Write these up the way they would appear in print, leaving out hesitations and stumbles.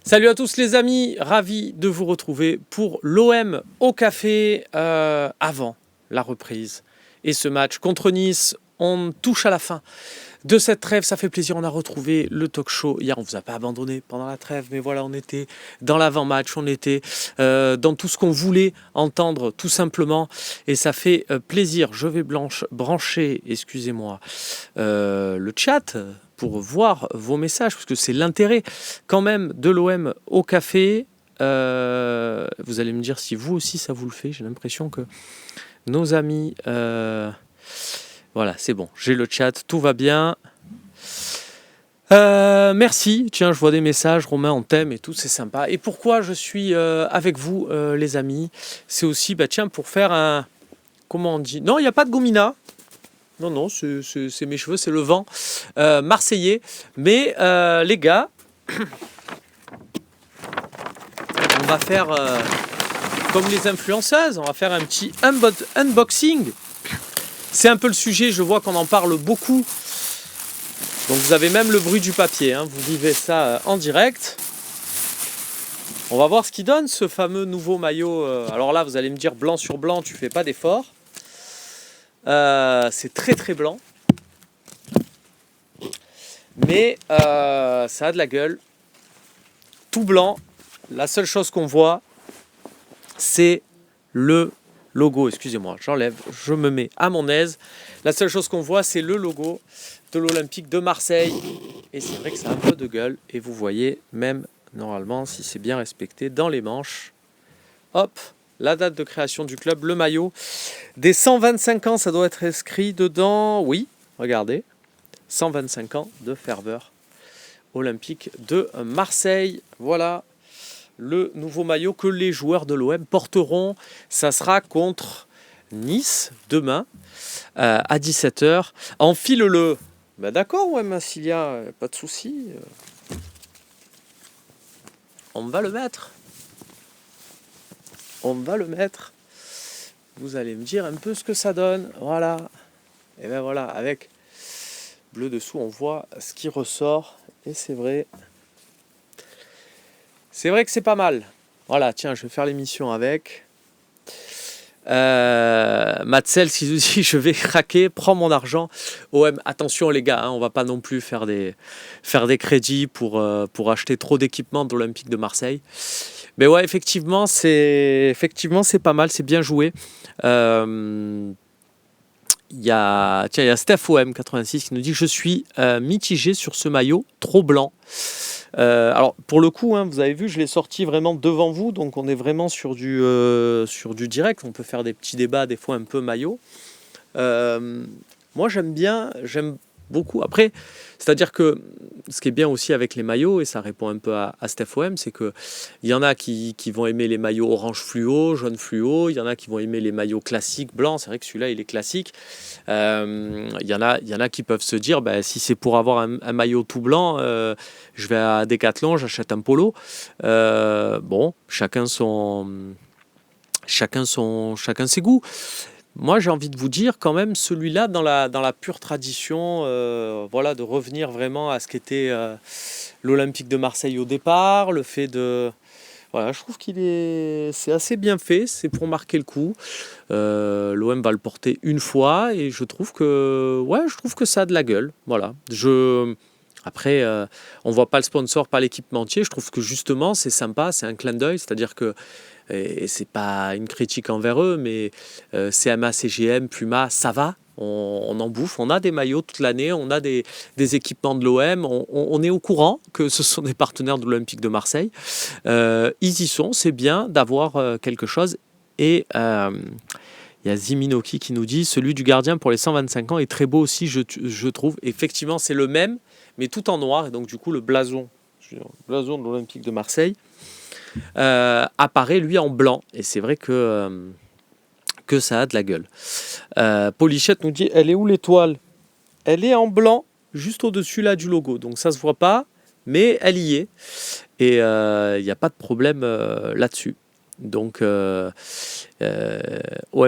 Salut à tous les amis, ravi de vous retrouver pour l'OM au café avant la reprise. Et ce match contre Nice, on touche à la fin de cette trêve, ça fait plaisir, on a retrouvé le talk show. Hier, on ne vous a pas abandonné pendant la trêve, mais voilà, on était dans l'avant-match, on était dans tout ce qu'on voulait entendre, tout simplement. Et ça fait plaisir. Je vais brancher, excusez-moi, le chat pour voir vos messages, parce que c'est l'intérêt quand même de l'OM au café. Vous allez me dire si vous aussi ça vous le fait. J'ai l'impression que nos amis... voilà, c'est bon, j'ai le chat, tout va bien. Merci, tiens, je vois des messages, Romain en thème et tout, c'est sympa. Et pourquoi je suis avec vous, les amis? C'est aussi, tiens, pour faire un... Comment on dit? Non, il n'y a pas de gomina. Non, c'est mes cheveux, c'est le vent marseillais. Mais les gars, on va faire comme les influenceuses, on va faire un petit unboxing. C'est un peu le sujet, je vois qu'on en parle beaucoup. Donc vous avez même le bruit du papier, hein, vous vivez ça en direct. On va voir ce qu'il donne, ce fameux nouveau maillot. Alors là, vous allez me dire blanc sur blanc, tu fais pas d'effort. C'est très très blanc. Mais ça a de la gueule. Tout blanc. La seule chose qu'on voit, c'est le logo. Excusez-moi, j'enlève, je me mets à mon aise. La seule chose qu'on voit, c'est le logo de l'Olympique de Marseille. Et c'est vrai que ça a un peu de gueule. Et vous voyez, même normalement, si c'est bien respecté, dans les manches, hop, la date de création du club, le maillot. Des 125 ans, ça doit être inscrit dedans. Oui, regardez. 125 ans de ferveur olympique de Marseille. Voilà le nouveau maillot que les joueurs de l'OM porteront. Ça sera contre Nice demain à 17h. Enfile-le. D'accord, ouais, Massilia, pas de souci. On va le mettre. On va le mettre. Vous allez me dire un peu ce que ça donne. Voilà. Et bien voilà, avec bleu dessous, on voit ce qui ressort. Et c'est vrai. C'est vrai que c'est pas mal. Voilà, tiens, je vais faire l'émission avec. Matsel qui nous dit je vais craquer, prends mon argent. OM, attention les gars, hein, on va pas non plus faire des crédits pour acheter trop d'équipements de l'Olympique de Marseille. Mais ouais, effectivement c'est pas mal, c'est bien joué. Il y a Steph OM86 qui nous dit je suis mitigé sur ce maillot trop blanc. Alors pour le coup, hein, vous avez vu, je l'ai sorti vraiment devant vous, donc on est vraiment sur du direct. On peut faire des petits débats des fois un peu maillot. Moi j'aime beaucoup. Après, c'est-à-dire que ce qui est bien aussi avec les maillots, et ça répond un peu à Steph OM, c'est que il y en a qui vont aimer les maillots orange fluo, jaune fluo. Il y en a qui vont aimer les maillots classiques blancs. C'est vrai que celui-là il est classique. Il y en a qui peuvent se dire si c'est pour avoir un maillot tout blanc, je vais à Decathlon, j'achète un polo. Bon, chacun ses goûts. Moi, j'ai envie de vous dire quand même celui-là dans la pure tradition, voilà, de revenir vraiment à ce qu'était l'Olympique de Marseille au départ, le fait de... Voilà, je trouve c'est assez bien fait, c'est pour marquer le coup. L'OM va le porter une fois et je trouve que ça a de la gueule. Voilà. Après, on voit pas le sponsor, pas l'équipementier. Je trouve que justement, c'est sympa, c'est un clin d'œil, c'est-à-dire que et c'est pas une critique envers eux, mais CMA, CGM, Puma, ça va. On en bouffe, on a des maillots toute l'année, on a des équipements de l'OM, on est au courant que ce sont des partenaires de l'Olympique de Marseille. Ils y sont, c'est bien d'avoir quelque chose. Et il y a Ziminoki qui nous dit celui du gardien pour les 125 ans est très beau aussi, je trouve. Effectivement, c'est le même, mais tout en noir. Et donc, du coup, le blason de l'Olympique de Marseille apparaît, lui, en blanc. Et c'est vrai que ça a de la gueule. Polichette nous dit elle est où l'étoile? Elle est en blanc, juste au-dessus là du logo. Donc, ça ne se voit pas, mais elle y est. Et il n'y a pas de problème là-dessus. Donc, OM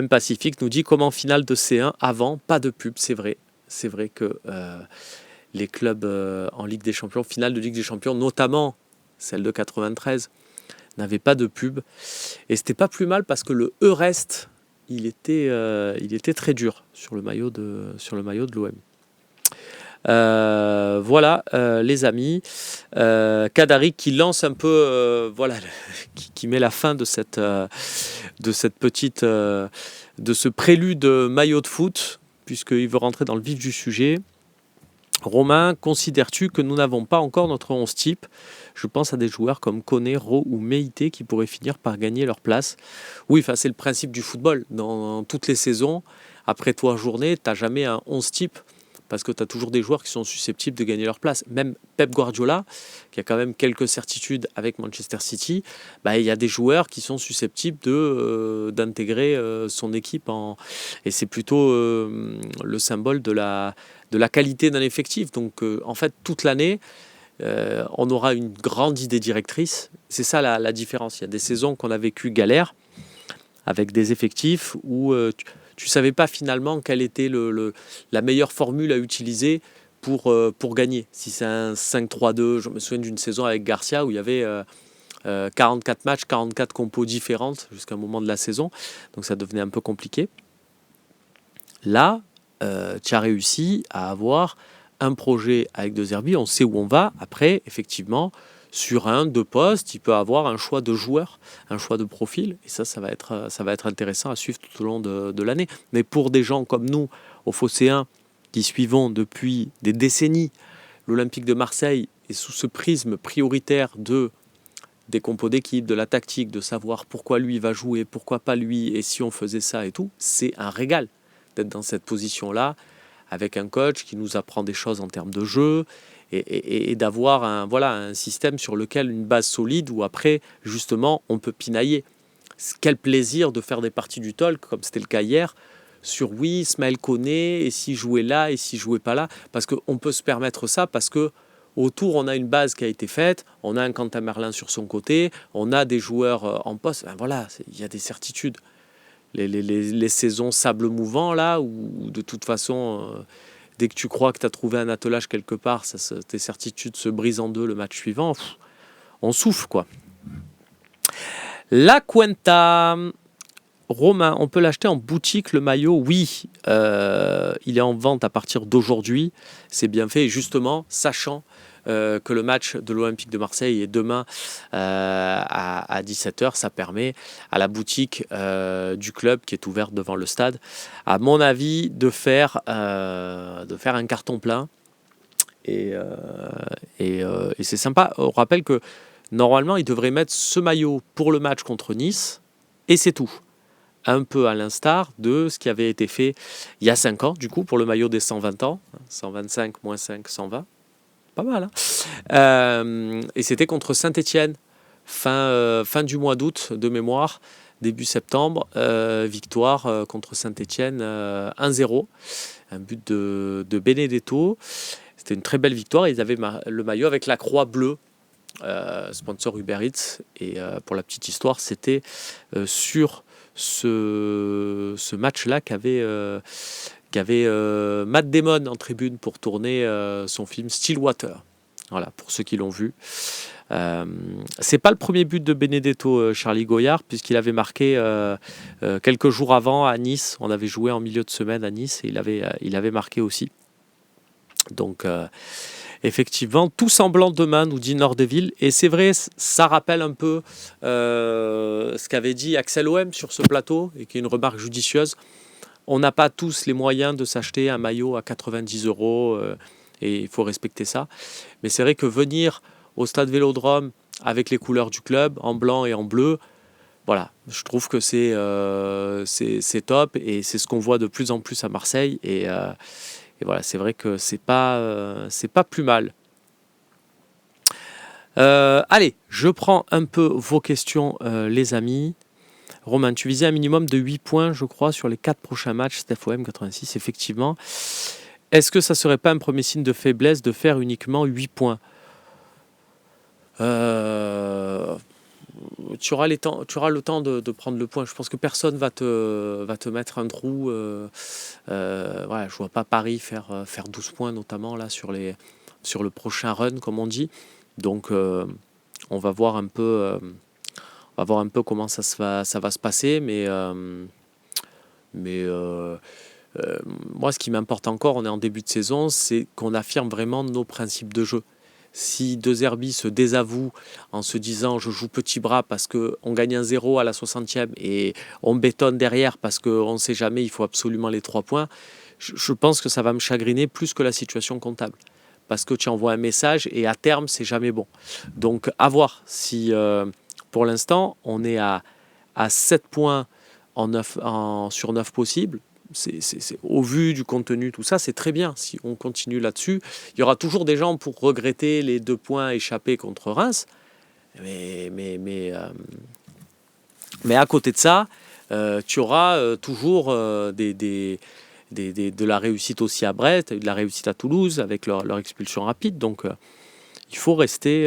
Pacifique nous dit comme en finale de C1 avant, pas de pub, c'est vrai. C'est vrai que les clubs en Ligue des Champions, finale de Ligue des Champions, notamment celle de 93, n'avaient pas de pub. Et c'était pas plus mal parce que le Eurest, il était très dur sur le maillot de l'OM. Voilà, les amis. Kadari qui lance un peu, qui met la fin de cette petite, de ce prélude maillot de foot, puisqu'il veut rentrer dans le vif du sujet. Romain, considères-tu que nous n'avons pas encore notre 11 type ? Je pense à des joueurs comme Koné, Rowe ou Meïté qui pourraient finir par gagner leur place. Oui, c'est le principe du football. Dans toutes les saisons, après 3 journées, tu n'as jamais un 11 type parce que tu as toujours des joueurs qui sont susceptibles de gagner leur place. Même Pep Guardiola, qui a quand même quelques certitudes avec Manchester City, il y a des joueurs qui sont susceptibles d'intégrer son équipe. Et c'est plutôt le symbole de la qualité d'un effectif. Donc, en fait, toute l'année, on aura une grande idée directrice. C'est ça la différence. Il y a des saisons qu'on a vécues galères, avec des effectifs où tu ne savais pas finalement quelle était la meilleure formule à utiliser pour gagner. Si c'est un 5-3-2, je me souviens d'une saison avec Garcia où il y avait 44 matchs, 44 compos différentes jusqu'à un moment de la saison. Donc ça devenait un peu compliqué. Là, tu as réussi à avoir un projet avec De Zerbi, on sait où on va. Après, effectivement, sur 1-2 postes, il peut avoir un choix de joueurs, un choix de profil. Et ça va être intéressant à suivre tout au long de l'année. Mais pour des gens comme nous, au Phocéen, qui suivons depuis des décennies l'Olympique de Marseille, et sous ce prisme prioritaire des compos d'équipe, de la tactique, de savoir pourquoi lui va jouer, pourquoi pas lui, et si on faisait ça et tout, c'est un régal d'être dans cette position-là, avec un coach qui nous apprend des choses en termes de jeu, et d'avoir un système sur lequel une base solide, où après, justement, on peut pinailler. Quel plaisir de faire des parties du talk, comme c'était le cas hier, sur oui, Ismaël Koné, et s'il jouait là, et s'il jouait pas là, parce qu'on peut se permettre ça, parce que autour, on a une base qui a été faite, on a un Quentin Merlin sur son côté, on a des joueurs en poste, il y a des certitudes. Les saisons sable mouvant, là, où de toute façon, dès que tu crois que tu as trouvé un attelage quelque part, tes certitudes se brisent en deux le match suivant, on souffle, quoi. La Cuenta. Romain, on peut l'acheter en boutique, le maillot ? Oui, il est en vente à partir d'aujourd'hui. C'est bien fait, et justement, sachant que le match de l'Olympique de Marseille est demain à 17h, ça permet à la boutique du club qui est ouverte devant le stade, à mon avis, de faire un carton plein. Et c'est sympa. On rappelle que normalement, ils devraient mettre ce maillot pour le match contre Nice, et c'est tout. Un peu à l'instar de ce qui avait été fait il y a 5 ans, du coup, pour le maillot des 120 ans. 125, moins 5, 120. Pas mal, hein. Et c'était contre Saint-Étienne, fin du mois d'août, de mémoire, début septembre. Victoire contre Saint-Étienne 1-0. Un but de Benedetto. C'était une très belle victoire. Ils avaient le maillot avec la croix bleue. Sponsor Uber Eats. Et pour la petite histoire, c'était sur ce match-là qu'avait Matt Damon en tribune pour tourner son film Stillwater. Voilà, pour ceux qui l'ont vu. C'est pas le premier but de Benedetto, Charlie Goyard, puisqu'il avait marqué quelques jours avant à Nice. On avait joué en milieu de semaine à Nice et il avait marqué aussi. Donc effectivement, tout semblant demain, nous dit Nordeville. Et c'est vrai, ça rappelle un peu ce qu'avait dit Axel Oem sur ce plateau, et qui est une remarque judicieuse. On n'a pas tous les moyens de s'acheter un maillot à 90 €, et il faut respecter ça. Mais c'est vrai que venir au stade Vélodrome avec les couleurs du club, en blanc et en bleu, voilà, je trouve que c'est top, et c'est ce qu'on voit de plus en plus à Marseille. Et voilà, c'est vrai que c'est pas plus mal. Allez, je prends un peu vos questions, les amis. Romain, tu visais un minimum de 8 points, je crois, sur les 4 prochains matchs. STEPHOM 86, effectivement. Est-ce que ça ne serait pas un premier signe de faiblesse de faire uniquement 8 points ? tu auras le temps de prendre le point. Je pense que personne va te mettre un trou. Voilà, je vois pas Paris faire 12 points, notamment là sur le prochain run, comme on dit. Donc, on va voir un peu, comment ça va se passer. Mais moi, ce qui m'importe encore, on est en début de saison, c'est qu'on affirme vraiment nos principes de jeu. Si De Zerbi se désavoue en se disant je joue petit bras parce qu'on gagne un 0 à la 60e et on bétonne derrière parce qu'on ne sait jamais, il faut absolument les 3 points, je pense que ça va me chagriner plus que la situation comptable. Parce que tu envoies un message et à terme, c'est jamais bon. Donc à voir si pour l'instant, on est à 7 points sur 9 possibles. Au vu du contenu, tout ça, c'est très bien. Si on continue là-dessus, il y aura toujours des gens pour regretter les 2 points échappés contre Reims. Mais à côté de ça, tu auras toujours de la réussite aussi à Brest, de la réussite à Toulouse avec leur expulsion rapide. Donc il faut rester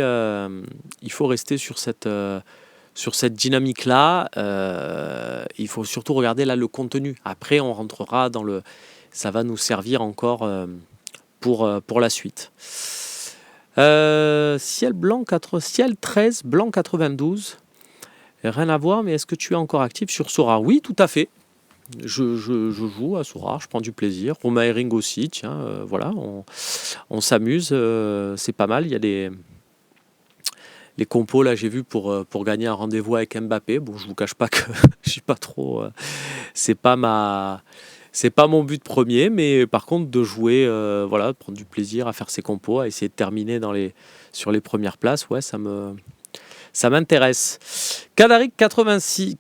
sur cette dynamique-là. Il faut surtout regarder là le contenu. Après, on rentrera ça va nous servir encore pour la suite. Ciel 13, blanc 92. Rien à voir, mais est-ce que tu es encore actif sur Sora? Oui, tout à fait. Je joue à Sora, je prends du plaisir. Romain Herring aussi, tiens, voilà, on s'amuse, c'est pas mal. Il y a les compos, là, j'ai vu pour gagner un rendez-vous avec Mbappé. Bon, je vous cache pas que je suis pas trop. C'est pas mon but premier, mais par contre, de jouer, voilà, de prendre du plaisir à faire ces compos, à essayer de terminer sur les premières places, ouais, ça m'intéresse. Cadaric 46,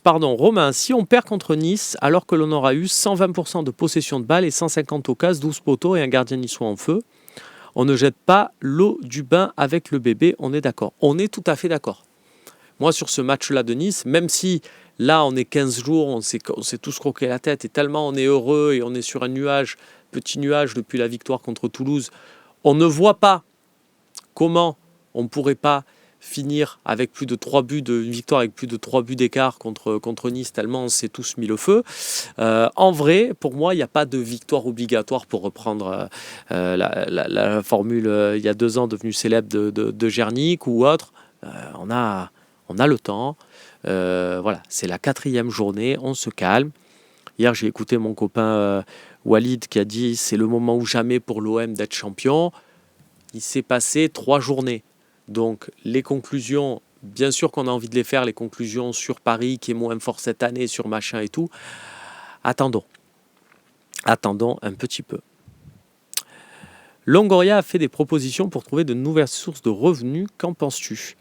pardon, Romain, si on perd contre Nice, alors que l'on aura eu 120% de possession de balle et 150 occasions, 12 poteaux et un gardien niçois en feu, on ne jette pas l'eau du bain avec le bébé, on est d'accord. On est tout à fait d'accord. Moi, sur ce match-là de Nice, même si là, on est 15 jours, on s'est tous croqué la tête, et tellement on est heureux et on est sur un petit nuage depuis la victoire contre Toulouse, on ne voit pas comment on ne pourrait pas finir avec plus de 3 buts, une victoire avec plus de 3 buts d'écart contre Nice, tellement on s'est tous mis le feu. En vrai, pour moi, il n'y a pas de victoire obligatoire pour reprendre la formule il y a 2 ans devenue célèbre de Gernic ou autre. On a le temps. Voilà, c'est la 4e journée, on se calme. Hier, j'ai écouté mon copain Walid qui a dit c'est le moment ou jamais pour l'OM d'être champion. Il s'est passé 3 journées. Donc les conclusions, bien sûr qu'on a envie de les faire, les conclusions sur Paris qui est moins fort cette année, sur machin et tout. Attendons un petit peu. Longoria a fait des propositions pour trouver de nouvelles sources de revenus. Qu'en penses-tu?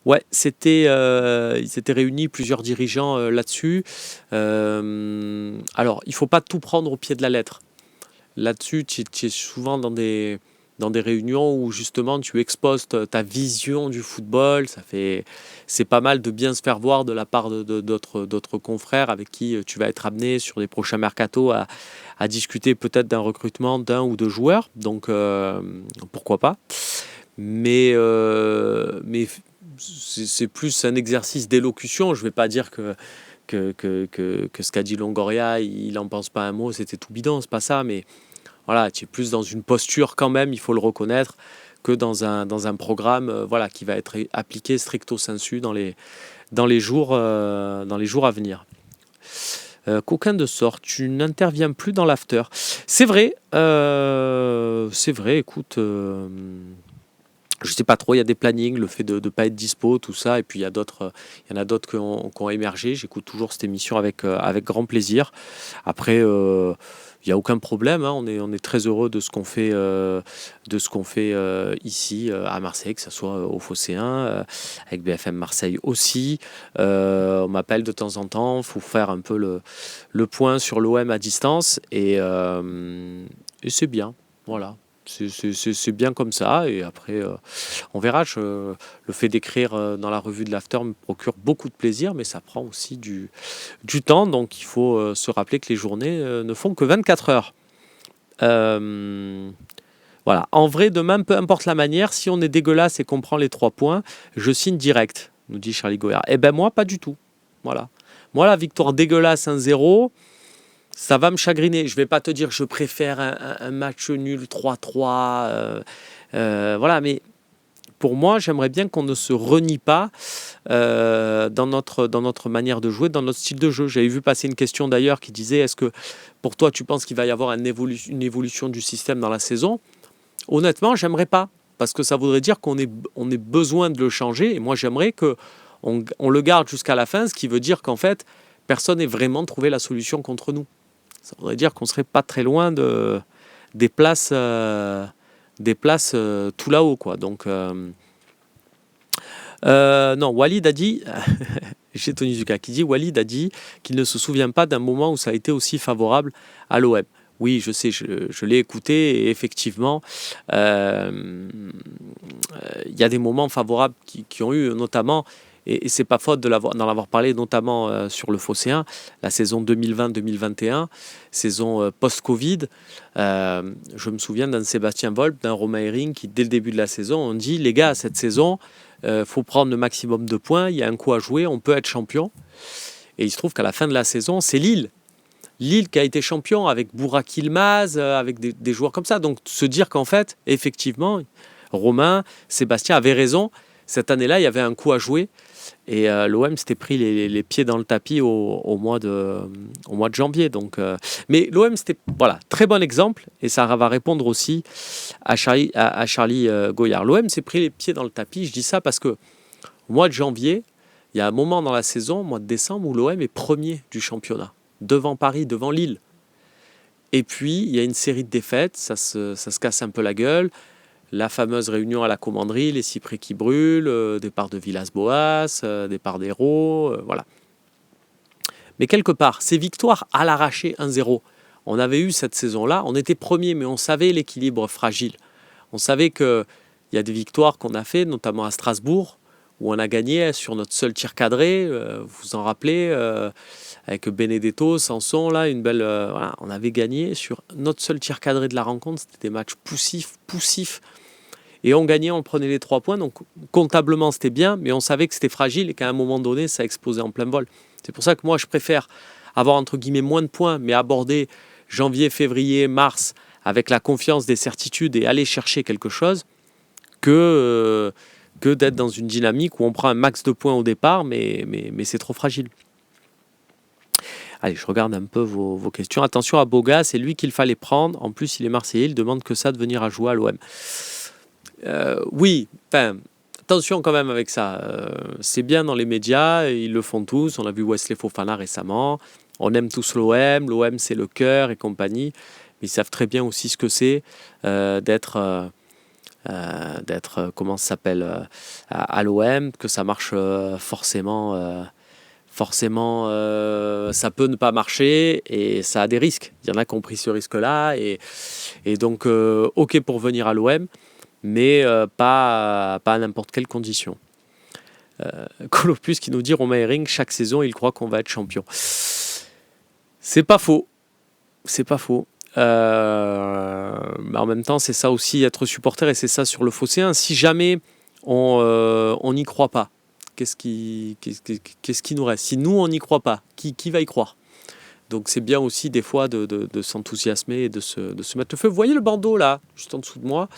Ouais, ils s'étaient réunis plusieurs dirigeants là-dessus. Alors, il ne faut pas tout prendre au pied de la lettre. Là-dessus, tu es souvent dans des réunions où justement tu exposes ta vision du football. C'est pas mal de bien se faire voir de la part d'autres confrères avec qui tu vas être amené sur les prochains mercatos à discuter peut-être d'un recrutement d'un ou deux joueurs. Donc pourquoi pas. Mais c'est plus un exercice d'élocution. Je ne vais pas dire que ce qu'a dit Longoria, il n'en pense pas un mot, c'était tout bidon, c'est pas ça, mais voilà, tu es plus dans une posture quand même, il faut le reconnaître, que dans un programme voilà, qui va être appliqué stricto sensu dans les jours à venir. Coquin de sort, tu n'interviens plus dans l'after. C'est vrai, écoute, je sais pas trop, il y a des plannings, le fait de ne pas être dispo, tout ça, et puis il y en a d'autres qui ont émergé. J'écoute toujours cette émission avec grand plaisir. Après, il n'y a aucun problème, hein. On est très heureux de ce qu'on fait, ici à Marseille, que ce soit au Phocéen, avec BFM Marseille aussi. On m'appelle de temps en temps, il faut faire un peu le point sur l'OM à distance, et c'est bien, voilà. C'est bien comme ça, et après on verra. Le fait d'écrire dans la revue de l'After me procure beaucoup de plaisir, mais ça prend aussi du temps, donc il faut se rappeler que les journées ne font que 24 heures. Voilà. En vrai, demain, peu importe la manière, si on est dégueulasse et qu'on prend les 3 points, je signe direct. nous dit Charlie Goyard. Eh ben moi, pas du tout. Voilà. Moi, la victoire dégueulasse 1-0, ça va me chagriner. Je ne vais pas te dire que je préfère un match nul 3-3. Voilà, mais pour moi, j'aimerais bien qu'on ne se renie pas dans notre manière de jouer, dans notre style de jeu. J'avais vu passer une question d'ailleurs qui disait, est-ce que pour toi, tu penses qu'il va y avoir une évolution du système dans la saison ? Honnêtement, j'aimerais pas, parce que ça voudrait dire qu'on ait besoin de le changer. Et moi, j'aimerais qu'on le garde jusqu'à la fin, ce qui veut dire qu'en fait, personne n'ait vraiment trouvé la solution contre nous. Ça voudrait dire qu'on ne serait pas très loin des places tout là-haut, quoi. Donc, non, Walid a dit, j'ai Tony Zuka qui dit, Walid a dit qu'il ne se souvient pas d'un moment où ça a été aussi favorable à l'OM. Oui, je sais, je l'ai écouté et effectivement, il y a des moments favorables qui ont eu, notamment, et c'est pas faute d'en avoir parlé, notamment sur le Phocéen, la saison 2020-2021, saison post-Covid. Je me souviens d'un Sébastien Volpe, d'un Romain Herring qui, dès le début de la saison, ont dit, les gars, cette saison, faut prendre le maximum de points, il y a un coup à jouer, on peut être champion. Et il se trouve qu'à la fin de la saison, c'est Lille. Lille qui a été champion avec Burak Yılmaz, avec des joueurs comme ça. Donc se dire qu'en fait, effectivement, Romain, Sébastien avait raison. Cette année-là, il y avait un coup à jouer. Et l'OM s'était pris les pieds dans le tapis au mois de janvier. Donc, mais l'OM, c'était très bon exemple. Et ça va répondre aussi à Charlie Goyard. L'OM s'est pris les pieds dans le tapis. Je dis ça parce que au mois de janvier, il y a un moment dans la saison, au mois de décembre, où l'OM est premier du championnat. Devant Paris, devant Lille. Et puis, il y a une série de défaites, ça se casse un peu la gueule. La fameuse réunion à la commanderie, les cyprès qui brûlent, départ de Villas-Boas, départ d'Hérault, voilà. Mais quelque part, ces victoires à l'arraché 1-0, on avait eu cette saison-là, on était premier, mais on savait l'équilibre fragile. On savait qu'il y a des victoires qu'on a fait, notamment à Strasbourg, où on a gagné sur notre seul tir cadré, vous vous en rappelez, avec Benedetto, Sanson, là, une belle... voilà, on avait gagné sur notre seul tir cadré de la rencontre, c'était des matchs poussifs, et on gagnait, on prenait les 3 points, donc comptablement c'était bien, mais on savait que c'était fragile et qu'à un moment donné, ça explosait en plein vol. C'est pour ça que moi, je préfère avoir, entre guillemets, moins de points, mais aborder janvier, février, mars, avec la confiance, des certitudes, et aller chercher quelque chose, que d'être dans une dynamique où on prend un max de points au départ, mais c'est trop fragile. Allez, je regarde un peu vos questions. Attention à Boga, c'est lui qu'il fallait prendre. En plus, il est Marseillais, il demande que ça de venir à jouer à l'OM. Oui, attention quand même avec ça. C'est bien dans les médias, ils le font tous. On a vu Wesley Fofana récemment. On aime tous l'OM c'est le cœur et compagnie. Mais ils savent très bien aussi ce que c'est d'être comment ça s'appelle, à l'OM, que ça marche forcément, ça peut ne pas marcher et ça a des risques. Il y en a qui ont pris ce risque-là et donc ok pour venir à l'OM, mais pas à n'importe quelle condition. Colopus qui nous dit Romain Herring, chaque saison il croit qu'on va être champion. C'est pas faux. Mais en même temps, c'est ça aussi être supporter, et c'est ça sur le Phocéen. Si jamais on n'y croit pas, qu'est-ce qui nous reste ? Si nous, on n'y croit pas, qui va y croire ? Donc c'est bien aussi des fois de s'enthousiasmer et de se mettre le feu. Vous voyez le bandeau là, juste en dessous de moi,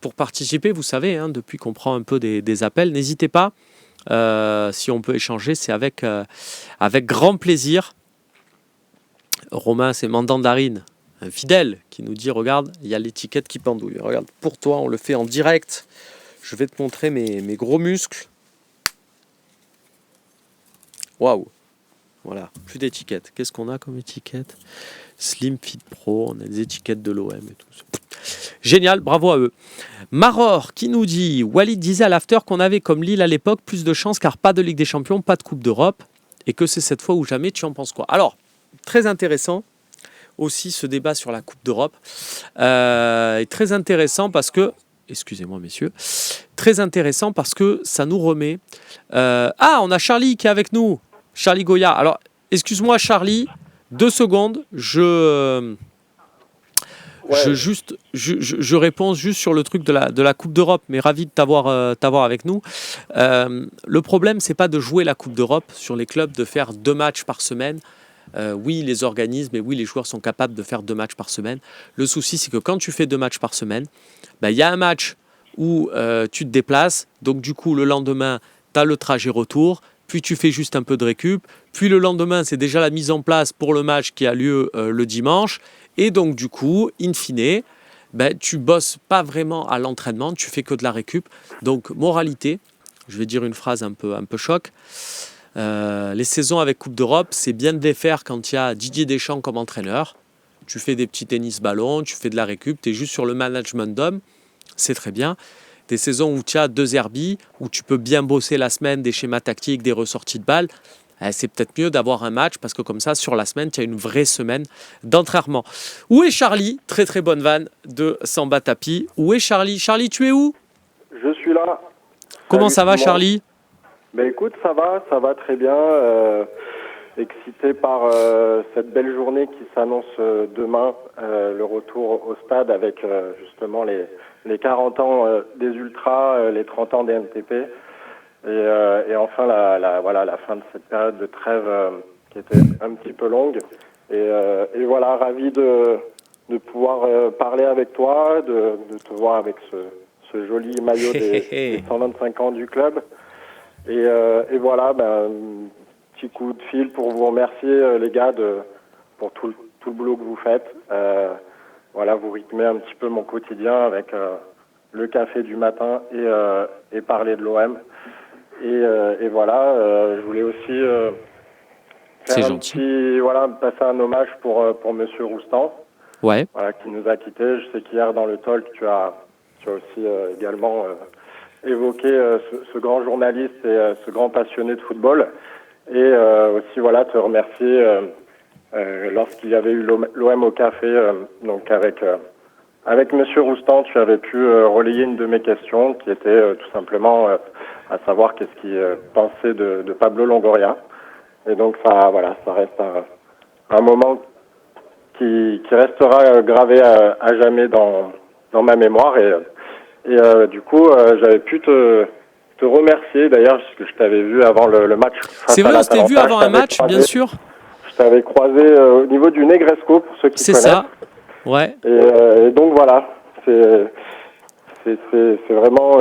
pour participer, vous savez, depuis qu'on prend un peu des appels, n'hésitez pas, si on peut échanger, c'est avec grand plaisir. Romain, c'est Mandandarine, un fidèle, qui nous dit, regarde, il y a l'étiquette qui pendouille. Regarde, pour toi, on le fait en direct. Je vais te montrer mes gros muscles. Waouh! Voilà, plus d'étiquettes. Qu'est-ce qu'on a comme étiquette? Slim Fit Pro, on a des étiquettes de l'OM et tout. Génial, bravo à eux. Maror qui nous dit, Walid disait à l'after qu'on avait comme Lille à l'époque plus de chance car pas de Ligue des Champions, pas de Coupe d'Europe et que c'est cette fois ou jamais. Tu en penses quoi? Alors, très intéressant aussi ce débat sur la Coupe d'Europe. Est très intéressant parce que, excusez-moi messieurs, très intéressant parce que ça nous remet... on a Charlie qui est avec nous. Charlie Goyard. Alors, excuse-moi Charlie, 2 secondes, je Ouais. Je réponds juste sur le truc de la Coupe d'Europe, mais ravi de t'avoir avec nous. Le problème, c'est pas de jouer la Coupe d'Europe sur les clubs, de faire 2 matchs par semaine. Oui, les organismes et oui, les joueurs sont capables de faire 2 matchs par semaine. Le souci, c'est que quand tu fais 2 matchs par semaine, il y a un match où tu te déplaces, donc du coup, le lendemain, tu as le trajet retour, puis tu fais juste un peu de récup, puis le lendemain, c'est déjà la mise en place pour le match qui a lieu le dimanche, et donc du coup, in fine, tu bosses pas vraiment à l'entraînement, tu fais que de la récup. Donc, moralité, je vais dire une phrase un peu choc. Les saisons avec Coupe d'Europe, c'est bien de les faire quand il y a Didier Deschamps comme entraîneur. Tu fais des petits tennis-ballons, tu fais de la récup, tu es juste sur le management d'hommes, c'est très bien. Des saisons où tu as 2 herbies, où tu peux bien bosser la semaine, des schémas tactiques, des ressorties de balles, c'est peut-être mieux d'avoir un match parce que comme ça, sur la semaine, tu as une vraie semaine d'entraînement. Où est Charlie? Très très bonne vanne de Samba Tapi. Où est Charlie? Charlie, tu es où? Je suis là. Comment Salut ça tout va, le monde. Charlie? Ben écoute, ça va très bien. Excité par cette belle journée qui s'annonce demain, le retour au stade avec justement les 40 ans des Ultras, les 30 ans des MTP. Et enfin la fin de cette période de trêve qui était un petit peu longue. Et voilà, ravi de pouvoir parler avec toi, de te voir avec ce joli maillot des 125 ans du club. Et voilà, petit coup de fil pour vous remercier les gars pour tout le boulot que vous faites. Voilà, vous rythmez un petit peu mon quotidien avec le café du matin et parler de l'OM. Et voilà, je voulais aussi C'est faire gentil. passer un hommage pour Monsieur Roustan, Ouais. voilà, qui nous a quittés. Je sais qu'hier dans le talk, tu as aussi également évoqué ce grand journaliste et ce grand passionné de football. Et aussi voilà, te remercier lorsqu'il y avait eu l'OM au café, donc avec Monsieur Roustan, tu avais pu relayer une de mes questions qui était tout simplement à savoir qu'est-ce qu'il pensait de Pablo Longoria. Et donc ça reste un moment qui restera gravé à jamais dans ma mémoire. Et du coup, j'avais pu te remercier d'ailleurs, parce que je t'avais vu avant le match C'est face à vrai, on s'était vu l'Atalanta. avant un match, bien sûr. Je t'avais croisé au niveau du Negresco, pour ceux qui C'est connaissent. ça. Ouais. Et donc voilà, c'est vraiment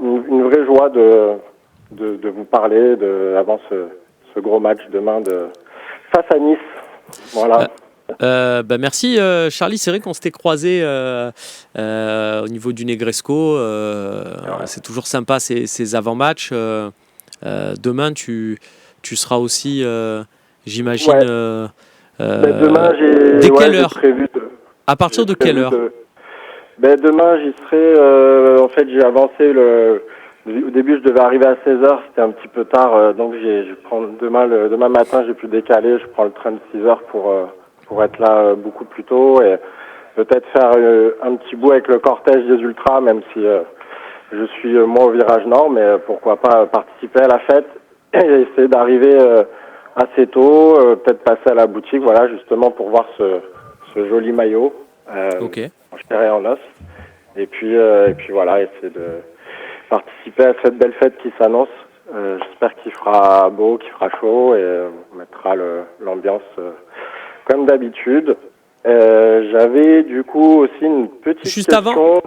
une vraie joie de vous parler avant ce gros match demain face à Nice. Voilà. Merci Charlie, c'est vrai qu'on s'était croisés au niveau du Negresco. Ouais. C'est toujours sympa ces avant-matchs. Demain, tu seras aussi, j'imagine. Ouais. Demain, Dès quelle j'ai heure? prévu À partir de quelle heure? Demain, j'y serai. En fait, j'ai avancé au début, je devais arriver à 16h, c'était un petit peu tard, donc je prends demain matin, j'ai pu décaler, je prends le train de 6h pour être là beaucoup plus tôt et peut-être faire un petit bout avec le cortège des Ultras, même si je suis moi au virage nord, mais pourquoi pas participer à la fête et essayer d'arriver assez tôt, peut-être passer à la boutique, voilà, justement pour voir ce joli maillot Ok. en chair et en os. Et puis voilà, essayer de participer à cette belle fête qui s'annonce. J'espère qu'il fera beau, qu'il fera chaud et on mettra l'ambiance comme d'habitude. J'avais du coup aussi une petite Juste question.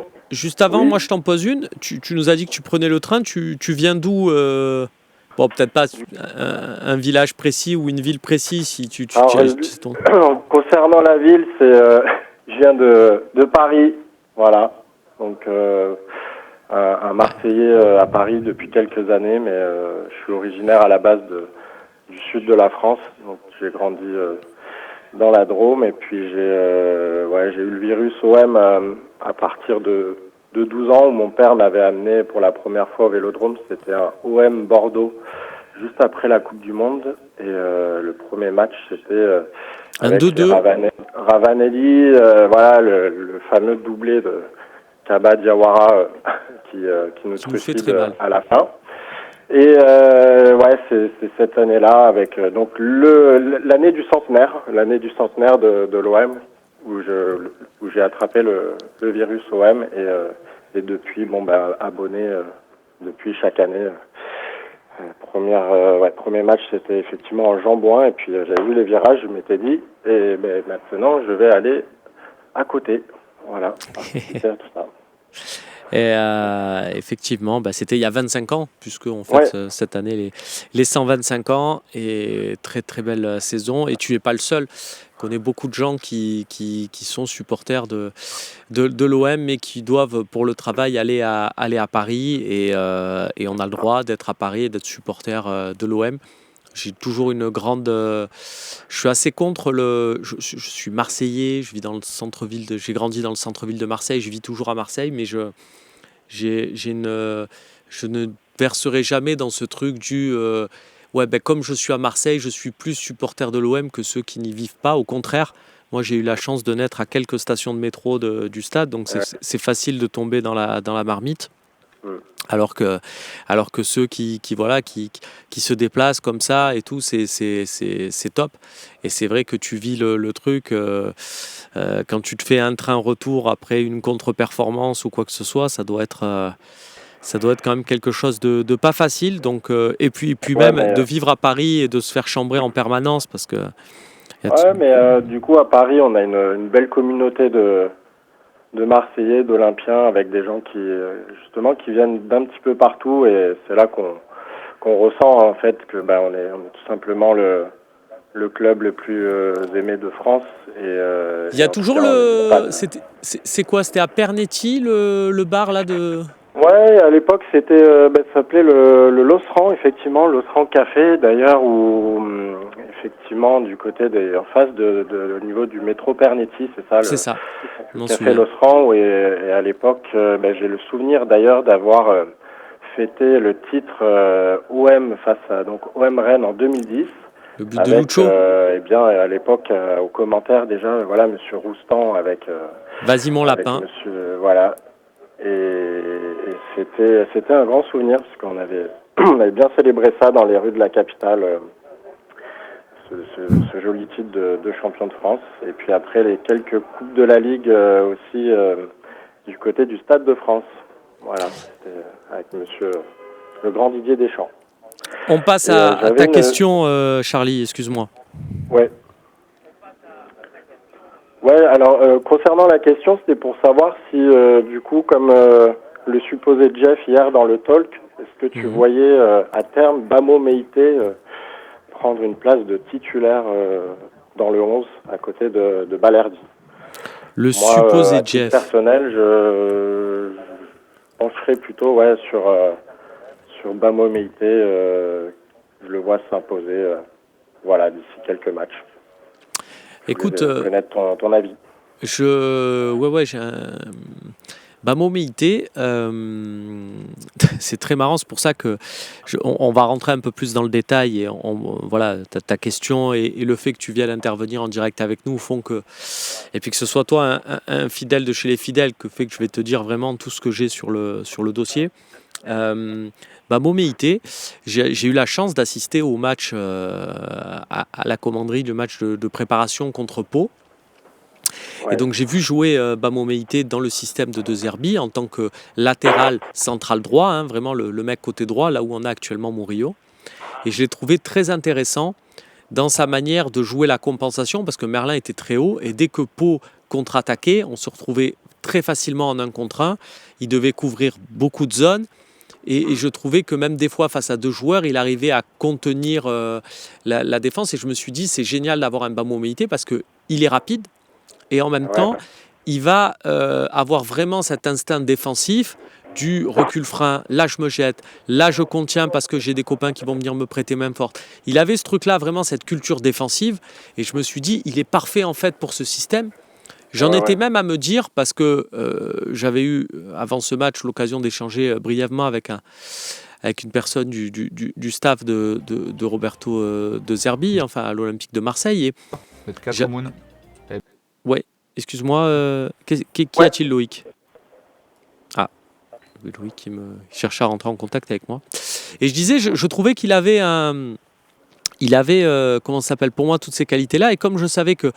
avant, Oui. moi je t'en pose une. Tu nous as dit que tu prenais le train. Tu viens d'où Bon, peut-être pas un village précis ou une ville précise si Alors, c'est ton. concernant la ville, je viens de Paris, voilà. Donc, un Marseillais à Paris depuis quelques années, mais je suis originaire à la base du sud de la France. Donc, j'ai grandi dans la Drôme et puis j'ai eu le virus OM à partir de 12 ans où mon père m'avait amené pour la première fois au Vélodrome. C'était un OM Bordeaux juste après la Coupe du Monde et le premier match c'était Un avec 2-2. Ravanelli, voilà le fameux doublé de Kaba Diawara qui nous Qui nous fait trucide très mal. à la fin. Et c'est cette année-là avec donc l'année du centenaire de l'OM. où j'ai attrapé le virus OM et depuis, abonné depuis chaque année. Premier match, c'était effectivement en Jambouin, et puis j'avais vu les virages, je m'étais dit, et maintenant je vais aller à côté. Voilà, participer à tout ça. Et effectivement, c'était il y a 25 ans, puisqu'on fête cette année les 125 ans, et très très belle saison. Et tu n'es pas le seul. Je connais beaucoup de gens qui sont supporters de l'OM, mais qui doivent pour le travail aller à Paris, et on a le droit d'être à Paris et d'être supporter de l'OM. J'ai toujours une grande... je suis assez contre je suis Marseillais, je vis dans le centre-ville j'ai grandi dans le centre-ville de Marseille, je vis toujours à Marseille, mais je ne verserai jamais dans ce truc comme je suis à Marseille, je suis plus supporter de l'OM que ceux qui n'y vivent pas. Au contraire, moi j'ai eu la chance de naître à quelques stations de métro du stade, donc c'est facile de tomber dans la marmite. Alors que ceux qui se déplacent comme ça et tout, c'est top. Et c'est vrai que tu vis le truc quand tu te fais un train retour après une contre-performance ou quoi que ce soit, ça doit être quand même quelque chose de pas facile. Donc et puis de vivre à Paris et de se faire chambrer en permanence, parce que du coup à Paris on a une belle communauté de Marseillais, d'Olympiens, avec des gens qui viennent d'un petit peu partout, et c'est là qu'on ressent en fait que on est tout simplement le club le plus aimé de France. Il y a toujours c'est quoi? C'était à Pernetti le bar là de... Ouais, à l'époque c'était ça s'appelait le Losran, effectivement, Losran Café d'ailleurs, où effectivement du côté en face au niveau du métro Pernetti, c'est ça. C'est ça. Le café Losran, et à l'époque j'ai le souvenir d'ailleurs d'avoir fêté le titre OM face à OM Rennes en 2010. Le but de Lucho. À l'époque aux commentaires déjà monsieur Roustan avec Vas-y mon lapin. Monsieur, et c'était un grand souvenir, parce qu'on avait bien célébré ça dans les rues de la capitale, ce joli titre de champion de France. Et puis après les quelques coupes de la Ligue aussi du côté du Stade de France. Voilà, c'était avec monsieur le grand Didier Deschamps. On passe à ta question, Charlie, excuse-moi. Ouais, alors concernant la question, c'était pour savoir si du coup, comme le supposait Jeff hier dans le talk, est-ce que tu voyais à terme Bamo Meïté prendre une place de titulaire dans le 11 à côté de Balerdi? Le supposé Jeff. Personnel, je pencherais plutôt sur Bamo Meïté. Je le vois s'imposer d'ici quelques matchs. Écoute, connaître ton avis. j'ai Bamo Meïté, c'est très marrant, c'est pour ça que on va rentrer un peu plus dans le détail, et ta question et le fait que tu viennes intervenir en direct avec nous font que, et puis que ce soit toi un fidèle de chez les fidèles, que fait que je vais te dire vraiment tout ce que j'ai sur le dossier. Bamo Meïté, j'ai eu la chance d'assister au match à la commanderie, le match de préparation contre Pau. Et donc j'ai vu jouer Bamo Meïté dans le système de De Zerbi en tant que latéral central droit, vraiment le mec côté droit, là où on a actuellement Murillo. Et je l'ai trouvé très intéressant dans sa manière de jouer la compensation, parce que Merlin était très haut, et dès que Pau contre-attaquait, on se retrouvait très facilement en 1 contre 1. Il devait couvrir beaucoup de zones. Et je trouvais que même des fois, face à 2 joueurs, il arrivait à contenir la défense. Et je me suis dit, c'est génial d'avoir un Bamo Meïté, parce qu'il est rapide. Et en même temps, il va avoir vraiment cet instinct défensif du recul-frein. Là, je me jette. Là, je contiens parce que j'ai des copains qui vont venir me prêter main forte. Il avait ce truc-là, vraiment cette culture défensive. Et je me suis dit, il est parfait en fait pour ce système. J'en étais même à me dire, parce que j'avais eu, avant ce match, l'occasion d'échanger brièvement avec une personne du staff de Roberto De Zerbi, enfin à l'Olympique de Marseille. Ouais, excuse-moi, qui a-t-il, Loïc? Ah, Loïc qui me cherchait à rentrer en contact avec moi. Et je disais, je trouvais qu'il avait comment ça s'appelle, pour moi, toutes ces qualités-là. Et comme je savais que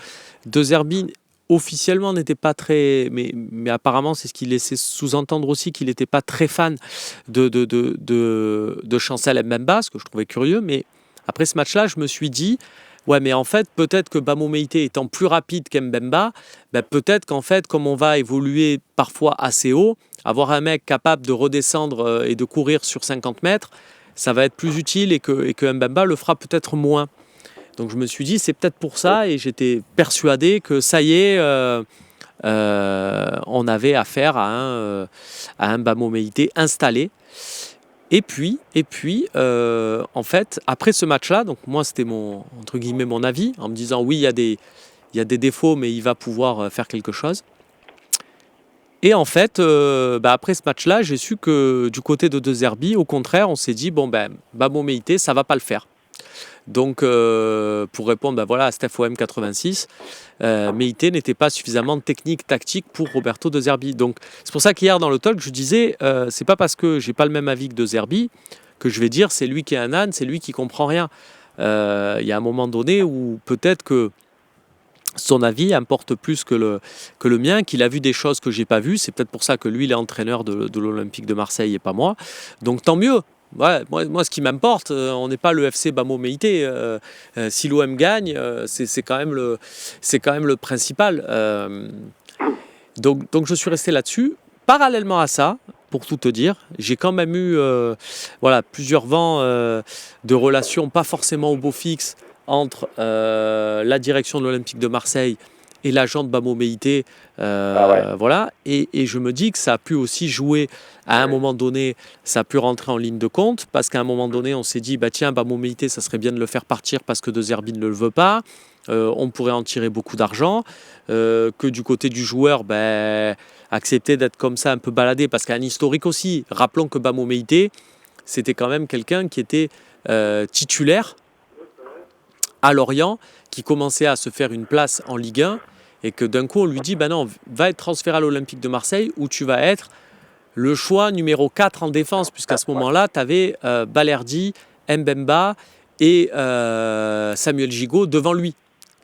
De Zerbi officiellement n'était pas très, mais apparemment c'est ce qu'il laissait sous-entendre aussi, qu'il n'était pas très fan de Chancel Mbemba, ce que je trouvais curieux. Mais après ce match-là, je me suis dit, ouais, mais en fait, peut-être que Bamo Meïté étant plus rapide qu'Mbemba, ben peut-être qu'en fait, comme on va évoluer parfois assez haut, avoir un mec capable de redescendre et de courir sur 50 mètres, ça va être plus utile et que Mbemba le fera peut-être moins. Donc je me suis dit, c'est peut-être pour ça, et j'étais persuadé que ça y est, on avait affaire à un Bamo Meïté installé. Et puis en fait, après ce match-là, donc moi c'était entre guillemets mon avis, en me disant oui, il y a des défauts, mais il va pouvoir faire quelque chose. Et en fait, après ce match-là, j'ai su que du côté de De Zerbi, au contraire, on s'est dit, bon ben, Bamo Meïté, ça va pas le faire. Donc, pour répondre à Steph OM86, Meïté n'était pas suffisamment technique, tactique pour Roberto De Zerbi. Donc, c'est pour ça qu'hier dans le talk, je disais, c'est pas parce que j'ai pas le même avis que De Zerbi que je vais dire c'est lui qui est un âne, c'est lui qui comprend rien. Il y a un moment donné où peut-être que son avis importe plus que le mien, qu'il a vu des choses que j'ai pas vues. C'est peut-être pour ça que lui, il est entraîneur de l'Olympique de Marseille et pas moi. Donc, tant mieux. Ouais, moi, ce qui m'importe, on n'est pas le FC Bamo Meïté. Si l'OM gagne, c'est quand même le principal. Donc je suis resté là-dessus. Parallèlement à ça, pour tout te dire, j'ai quand même eu plusieurs vents de relations, pas forcément au beau fixe, entre la direction de l'Olympique de Marseille et l'agent de Bamo Meïté. Voilà. Et je me dis que ça a pu aussi jouer à un moment donné, ça a pu rentrer en ligne de compte, parce qu'à un moment donné, on s'est dit, tiens, Bamo Meïté, ça serait bien de le faire partir parce que De Zerbi ne le veut pas. On pourrait en tirer beaucoup d'argent. Que du côté du joueur, accepter d'être comme ça un peu baladé, parce qu'il y a un historique aussi. Rappelons que Bamo Meïté, c'était quand même quelqu'un qui était titulaire à Lorient, qui commençait à se faire une place en Ligue 1, et que d'un coup on lui dit, non, va être transféré à l'Olympique de Marseille, où tu vas être le choix numéro 4 en défense, puisqu'à ce moment-là, tu avais Balerdi, Mbemba et Samuel Gigot devant lui.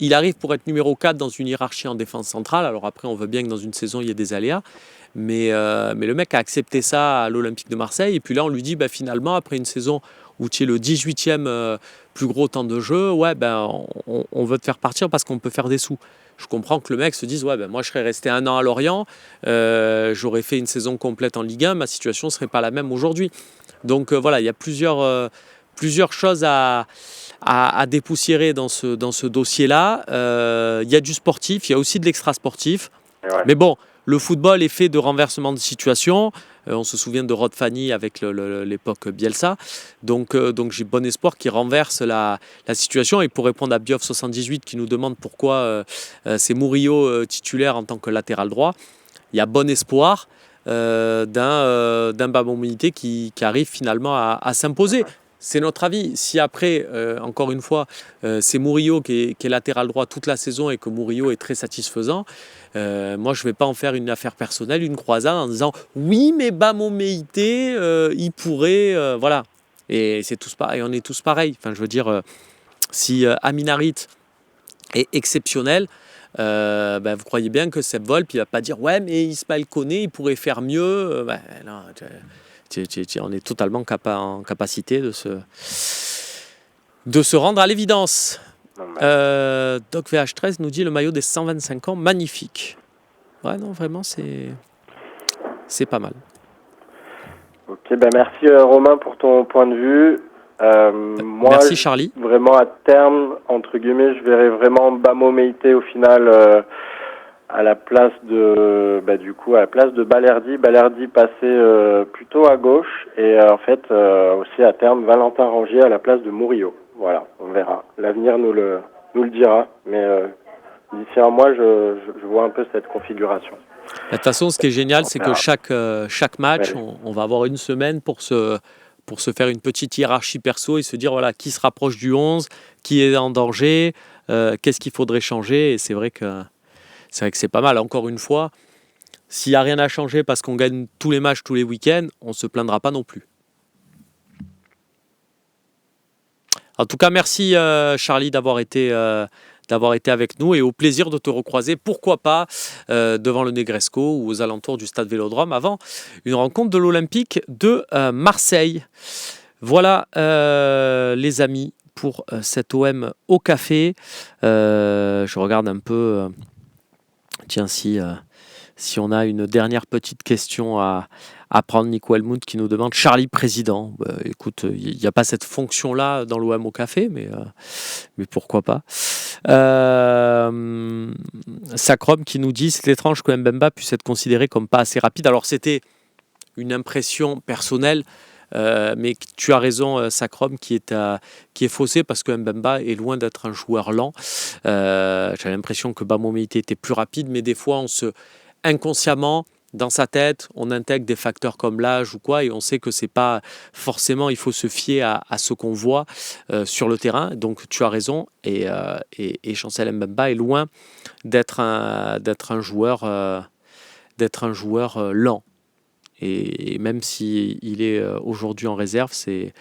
Il arrive pour être numéro 4 dans une hiérarchie en défense centrale. Alors après, on veut bien que dans une saison, il y ait des aléas. Mais le mec a accepté ça à l'Olympique de Marseille. Et puis là, on lui dit, finalement, après une saison où tu es le 18e plus gros temps de jeu, on veut te faire partir parce qu'on peut faire des sous. Je comprends que le mec se dise, moi je serais resté 1 an à Lorient, j'aurais fait une saison complète en Ligue 1, ma situation ne serait pas la même aujourd'hui. Donc il y a plusieurs choses à dépoussiérer dans ce dossier-là. Il y a du sportif, il y a aussi de l'extra-sportif. Ouais. Mais bon, le football est fait de renversement de situation. On se souvient de Rod Fanny avec l'époque Bielsa. Donc j'ai bon espoir qu'il renverse la situation. Et pour répondre à Bioff78 qui nous demande pourquoi c'est Murillo titulaire en tant que latéral droit, il y a bon espoir d'un Bamo Meïté qui arrive finalement à s'imposer. C'est notre avis. Si après, encore une fois, c'est Murillo qui est latéral droit toute la saison et que Murillo est très satisfaisant, moi je ne vais pas en faire une affaire personnelle, une croisade en disant oui, mais Bamo Meïté, il pourrait. Voilà. Et c'est tous pareil, on est tous pareils. Enfin, je veux dire, si Amin Harit est exceptionnel, vous croyez bien que Sepp Volp, il ne va pas dire ouais, mais Ismaël Koné, il pourrait faire mieux. Non, on est totalement en capacité de se rendre à l'évidence. Doc VH13 nous dit le maillot des 125 ans, magnifique. Ouais, non, vraiment, c'est pas mal. Ok, merci Romain pour ton point de vue. Moi, merci Charlie. Vraiment à terme, entre guillemets, je verrais vraiment Bamo Meïté au final à la place de Balerdi. Balerdi passait plutôt à gauche et en fait aussi à terme Valentin Rangier à la place de Murillo. Voilà, on verra. L'avenir nous le dira, mais d'ici un mois, je vois un peu cette configuration. De toute façon, ce qui est génial, c'est que chaque match, on va avoir une semaine pour se faire une petite hiérarchie perso et se dire voilà, qui se rapproche du 11, qui est en danger, qu'est-ce qu'il faudrait changer. Et c'est vrai que c'est pas mal. Encore une fois, s'il n'y a rien à changer parce qu'on gagne tous les matchs, tous les week-ends, on ne se plaindra pas non plus. En tout cas, merci Charlie d'avoir été d'avoir été avec nous et au plaisir de te recroiser, pourquoi pas, devant le Negresco ou aux alentours du stade Vélodrome avant une rencontre de l'Olympique de Marseille. Voilà, les amis, pour cet OM au café. Je regarde un peu, tiens, si on a une dernière petite question à prendre. Nico Helmut qui nous demande Charlie président. Écoute, il n'y a pas cette fonction-là dans l'OM au café, mais pourquoi pas. Sacrom qui nous dit c'est étrange que Mbemba puisse être considéré comme pas assez rapide. Alors c'était une impression personnelle. Mais tu as raison, Sacrom, qui est faussé parce que Mbemba est loin d'être un joueur lent. J'ai l'impression que Bamoméité était plus rapide, mais des fois, inconsciemment, dans sa tête, on intègre des facteurs comme l'âge ou quoi, et on sait que c'est pas forcément, il faut se fier à ce qu'on voit sur le terrain. Donc tu as raison, et Chancel Mbemba est loin d'être un joueur lent. Et même s'il est aujourd'hui en réserve, c'est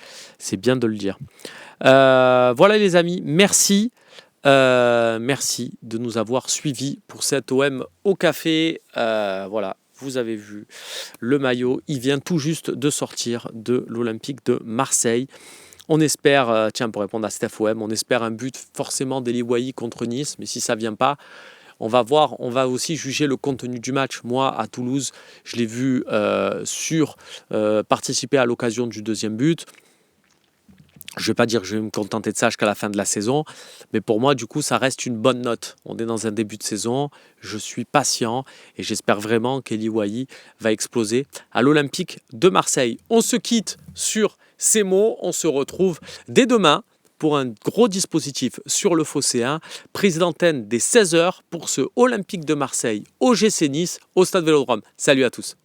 bien de le dire. Voilà les amis, merci. Merci de nous avoir suivis pour cet OM au café. Voilà, vous avez vu le maillot. Il vient tout juste de sortir de l'Olympique de Marseille. On espère, pour répondre à Steph OM, on espère un but forcément d'Eli Wahi contre Nice. Mais si ça ne vient pas, on va voir, on va aussi juger le contenu du match. Moi, à Toulouse, je l'ai vu participer à l'occasion du deuxième but. Je ne vais pas dire que je vais me contenter de ça jusqu'à la fin de la saison, mais pour moi, du coup, ça reste une bonne note. On est dans un début de saison, je suis patient et j'espère vraiment qu'Eli Wahi va exploser à l'Olympique de Marseille. On se quitte sur ces mots, on se retrouve dès demain pour un gros dispositif sur le Phocéen, prise d'antenne dès 16h pour ce Olympique de Marseille, OGC Nice, au Stade Vélodrome. Salut à tous.